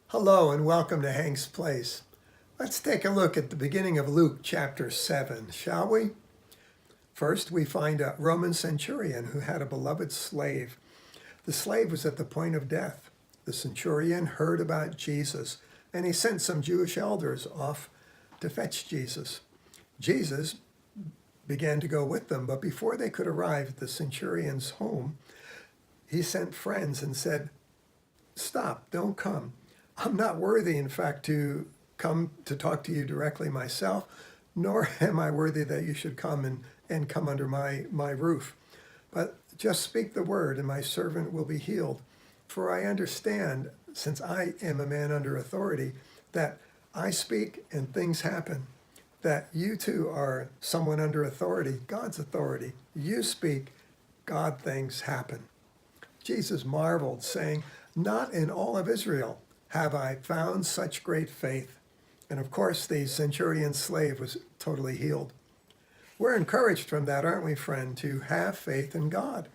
Hello and welcome to Hank's Place. Let's take a look at the beginning of Luke chapter 7, shall we? First, we find a Roman centurion who had a beloved slave. The slave was at the point of death. The centurion heard about Jesus, and he sent some Jewish elders off to fetch Jesus. Jesus began to go with them, but before they could arrive at the centurion's home, he sent friends and said, "Stop, don't come. I'm not worthy, in fact, to come to talk to you directly myself, nor am I worthy that you should come and come under my roof. But just speak the word, and my servant will be healed. For I understand, since I am a man under authority, that I speak and things happen. That you too are someone under authority, God's authority. You speak, God things happen." Jesus marveled, saying, "Not in all of Israel have I found such great faith." And of course, the centurion's slave was totally healed. We're encouraged from that, aren't we, friend, to have faith in God.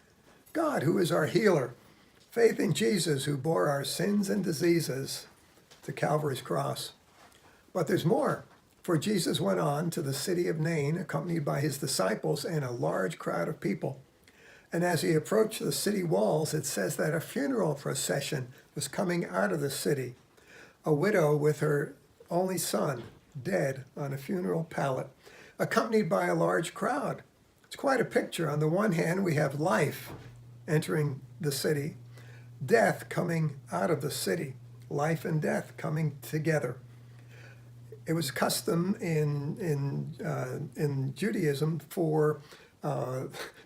God, who is our healer. Faith in Jesus, who bore our sins and diseases to Calvary's cross. But there's more. For Jesus went on to the city of Nain, accompanied by his disciples and a large crowd of people. And as he approached the city walls, it says that a funeral procession was coming out of the city. A widow with her only son, dead on a funeral pallet, accompanied by a large crowd. It's quite a picture. On the one hand, we have life entering the city, death coming out of the city, life and death coming together. It was custom in Judaism for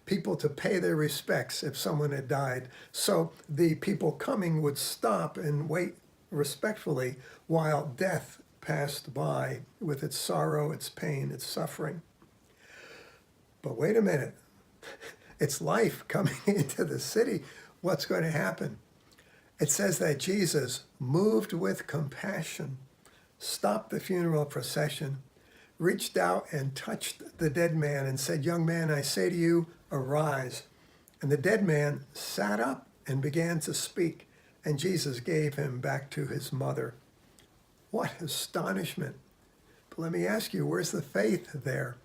people to pay their respects if someone had died. So the people coming would stop and wait respectfully while death passed by with its sorrow, its pain, its suffering. But wait a minute. It's life coming into the city. What's going to happen? It says that Jesus, moved with compassion, stopped the funeral procession, reached out and touched the dead man and said, "Young man, I say to you, arise." And the dead man sat up and began to speak, and Jesus gave him back to his mother. What astonishment. But let me ask you, where's the faith there?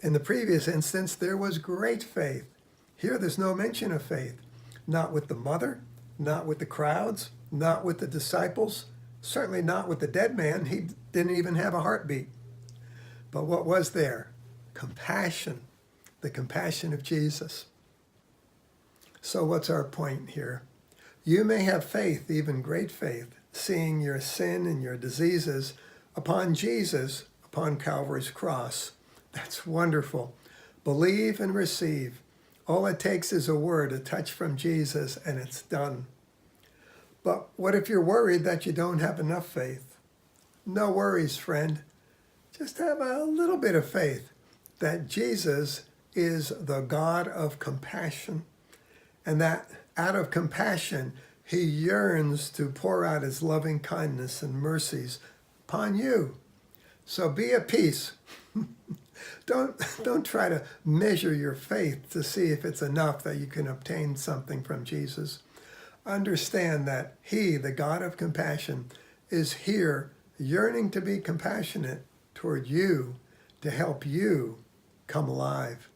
In the previous instance, there was great faith. Here, there's no mention of faith. Not with the mother, not with the crowds, not with the disciples, certainly not with the dead man. He didn't even have a heartbeat. But what was there? Compassion, the compassion of Jesus. So what's our point here? You may have faith, even great faith, seeing your sin and your diseases upon Jesus, upon Calvary's cross. That's wonderful. Believe and receive. All it takes is a word, a touch from Jesus, and it's done. But what if you're worried that you don't have enough faith? No worries, friend. Just have a little bit of faith that Jesus is the God of compassion, and that out of compassion, he yearns to pour out his loving kindness and mercies upon you. So be at peace. Don't try to measure your faith to see if it's enough that you can obtain something from Jesus. Understand that he, the God of compassion, is here yearning to be compassionate toward you to help you come alive.